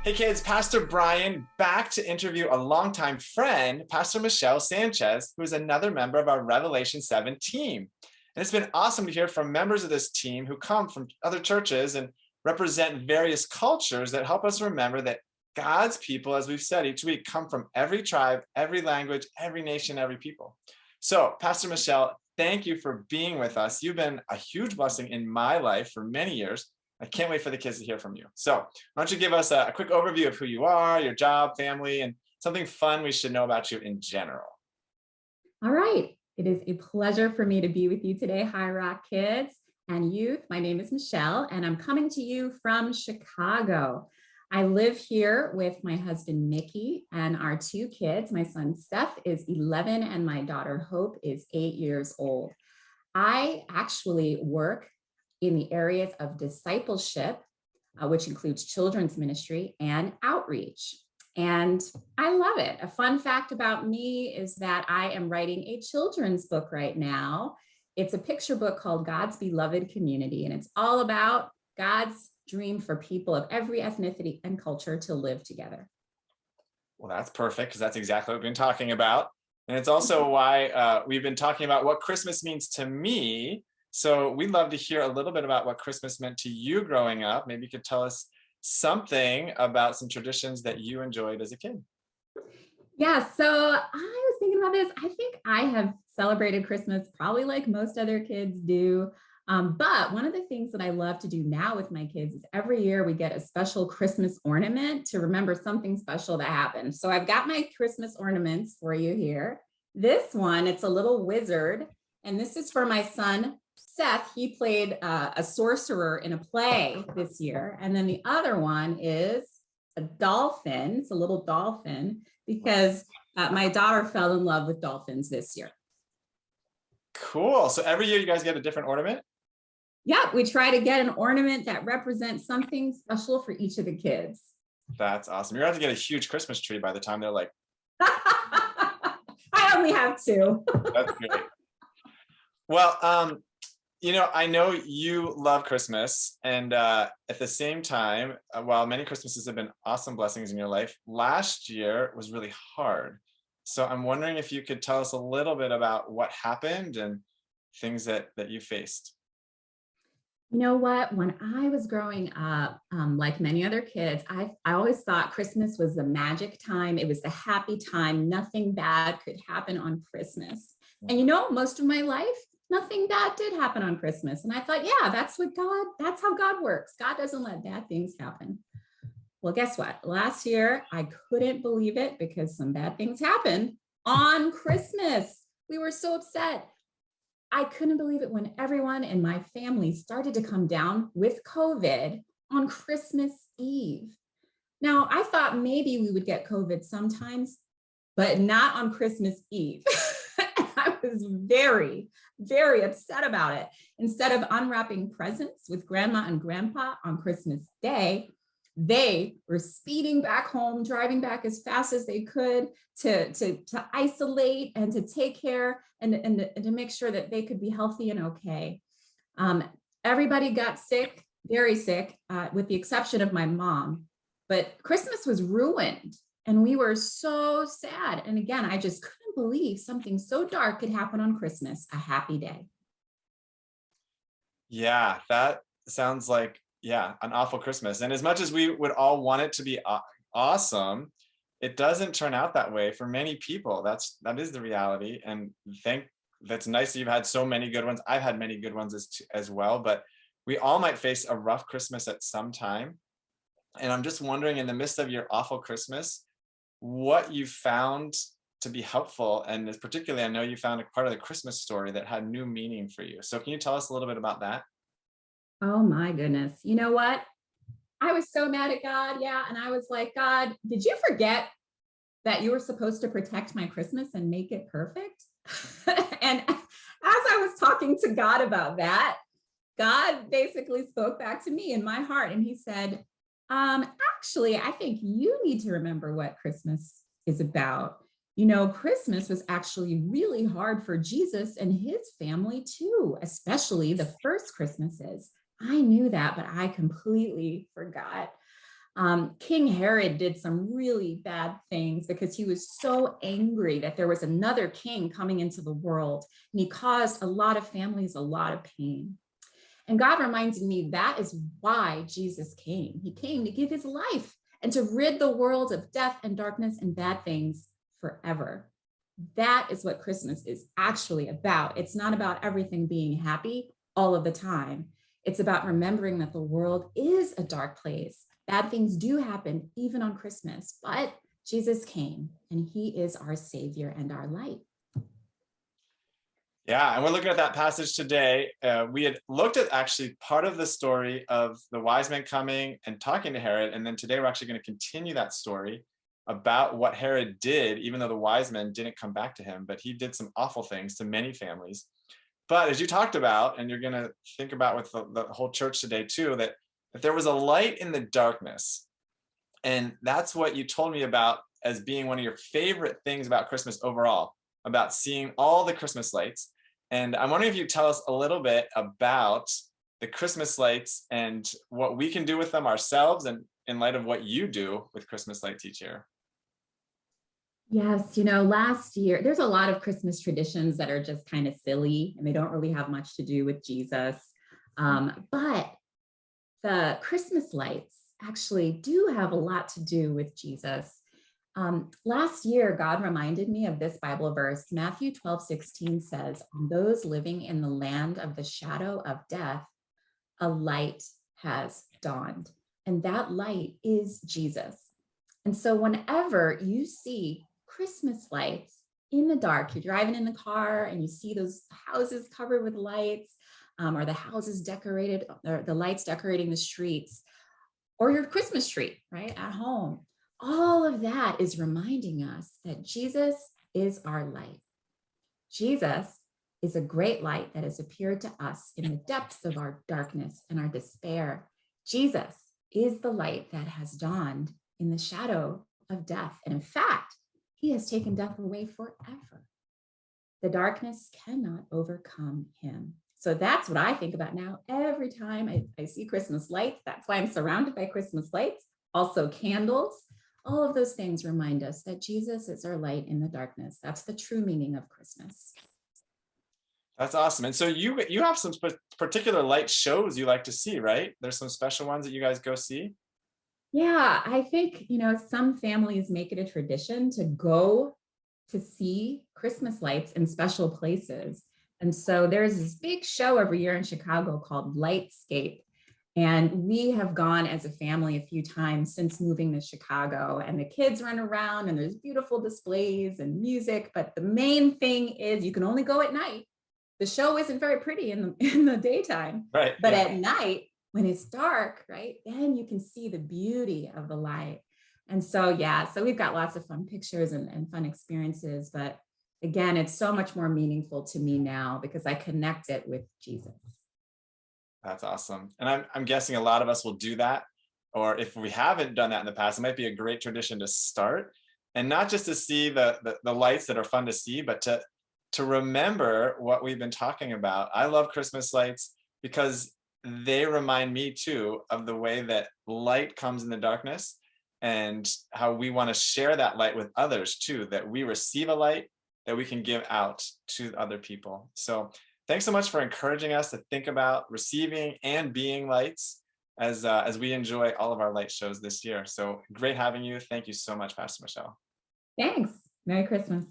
Hey kids, Pastor Brian back to interview a longtime friend, Pastor Michelle Sanchez, who is another member of our Revelation 7 team. And it's been awesome to hear from members of this team who come from other churches and represent various cultures that help us remember that God's people, as we've said each week, come from every tribe, every language, every nation, every people. So, Pastor Michelle, thank you for being with us. You've been a huge blessing in my life for many years. I can't wait for the kids to hear from you. So why don't you give us a quick overview of who you are, your job, family, and something fun we should know about you in general. All right. It is a pleasure for me to be with you today, High Rock kids and youth. My name is Michelle, and I'm coming to you from Chicago. I live here with my husband, Mickey, and our two kids. My son, Steph, is 11, and my daughter, Hope, is 8 years old. I actually work in the areas of discipleship, which includes children's ministry and outreach. And I love it. A fun fact about me is that I am writing a children's book right now. It's a picture book called God's Beloved Community, and it's all about God's dream for people of every ethnicity and culture to live together. Well, that's perfect, because that's exactly what we've been talking about. And it's also why we've been talking about what Christmas means to me. So we'd love to hear a little bit about what Christmas meant to you growing up. Maybe you could tell us something about some traditions that you enjoyed as a kid. Yeah, so I was thinking about this. I think I have celebrated Christmas probably like most other kids do. But one of the things that I love to do now with my kids is every year we get a special Christmas ornament to remember something special that happened. So I've got my Christmas ornaments for you here. This one, it's a little wizard, and this is for my son, Seth. He played a sorcerer in a play this year. And then the other one is a dolphin. It's a little dolphin because my daughter fell in love with dolphins this year. Cool. So every year you guys get a different ornament? Yeah, we try to get an ornament that represents something special for each of the kids. That's awesome. You're going to have to get a huge Christmas tree by the time they're like. I only have two. That's great. Well, I know you love Christmas, and at the same time, while many Christmases have been awesome blessings in your life, last year was really hard. So I'm wondering if you could tell us a little bit about what happened and things that you faced. You know what? When I was growing up, like many other kids, I always thought Christmas was the magic time. It was the happy time. Nothing bad could happen on Christmas. And most of my life, nothing bad did happen on Christmas. And I thought, yeah, that's how God works. God doesn't let bad things happen. Well, guess what? Last year, I couldn't believe it because some bad things happened on Christmas. We were so upset. I couldn't believe it when everyone in my family started to come down with COVID on Christmas Eve. Now, I thought maybe we would get COVID sometimes, but not on Christmas Eve. I was very, very upset about it. Instead of unwrapping presents with grandma and grandpa on Christmas Day, they were speeding back home, driving back as fast as they could to isolate and to take care and to make sure that they could be healthy and okay. Everybody got sick, very sick, with the exception of my mom. But Christmas was ruined, and we were so sad. And again, I just couldn't believe something so dark could happen on Christmas, a happy day. Yeah, that sounds like an awful Christmas. And as much as we would all want it to be awesome, it doesn't turn out that way for many people. That is the reality. And that's nice that you've had so many good ones. I've had many good ones as well, but we all might face a rough Christmas at some time. And I'm just wondering, in the midst of your awful Christmas, what you found to be helpful. And particularly, I know you found a part of the Christmas story that had new meaning for you. So can you tell us a little bit about that? Oh my goodness. You know what? I was so mad at God. Yeah. And I was like, God, did you forget that you were supposed to protect my Christmas and make it perfect? And as I was talking to God about that, God basically spoke back to me in my heart. And he said, actually, I think you need to remember what Christmas is about. Christmas was actually really hard for Jesus and his family too, especially the first Christmases. I knew that, but I completely forgot. King Herod did some really bad things because he was so angry that there was another king coming into the world, and he caused a lot of families a lot of pain. And God reminds me that is why Jesus came. He came to give his life and to rid the world of death and darkness and bad things forever. That is what Christmas is actually about. It's not about everything being happy all of the time. It's about remembering that the world is a dark place. Bad things do happen even on Christmas, but Jesus came and he is our savior and our light. Yeah, and we're looking at that passage today. We had looked at actually part of the story of the wise men coming and talking to Herod, and then today we're actually going to continue that story about what Herod did, even though the wise men didn't come back to him, but he did some awful things to many families. But as you talked about, and you're going to think about with the whole church today too, that there was a light in the darkness. And that's what you told me about as being one of your favorite things about Christmas overall, about seeing all the Christmas lights. And I'm wondering if you tell us a little bit about the Christmas lights and what we can do with them ourselves, and in light of what you do with Christmas lights each year. Yes, last year, there's a lot of Christmas traditions that are just kind of silly and they don't really have much to do with Jesus. But the Christmas lights actually do have a lot to do with Jesus. Last year, God reminded me of this Bible verse. Matthew 12:16 says, "On those living in the land of the shadow of death, a light has dawned." And that light is Jesus. And so whenever you see Christmas lights in the dark, you're driving in the car and you see those houses covered with lights, or the houses decorated, or the lights decorating the streets, or your Christmas tree, right, at home. All of that is reminding us that Jesus is our light. Jesus is a great light that has appeared to us in the depths of our darkness and our despair. Jesus is the light that has dawned in the shadow of death. And in fact, he has taken death away forever. The darkness cannot overcome him. So that's what I think about now every time I see Christmas lights. That's why I'm surrounded by Christmas lights, also candles. All of those things remind us that Jesus is our light in the darkness. That's the true meaning of Christmas. That's awesome. And so you have some particular light shows you like to see, right? There's some special ones that you guys go see. Yeah, I think, some families make it a tradition to go to see Christmas lights in special places. And so there's this big show every year in Chicago called Lightscape. And we have gone as a family a few times since moving to Chicago, and the kids run around and there's beautiful displays and music. But the main thing is you can only go at night. The show isn't very pretty in the daytime, Right. but yeah. at night, when it's dark, right, then you can see the beauty of the light. And so, so we've got lots of fun pictures and fun experiences. But again, it's so much more meaningful to me now because I connect it with Jesus. That's awesome. And I'm guessing a lot of us will do that. Or if we haven't done that in the past, it might be a great tradition to start. And not just to see the lights that are fun to see, but to remember what we've been talking about. I love Christmas lights because they remind me too of the way that light comes in the darkness, and how we want to share that light with others too, that we receive a light that we can give out to other people. So thanks so much for encouraging us to think about receiving and being lights as we enjoy all of our light shows this year. So great having you. Thank you so much, Pastor Michelle. Thanks. Merry Christmas.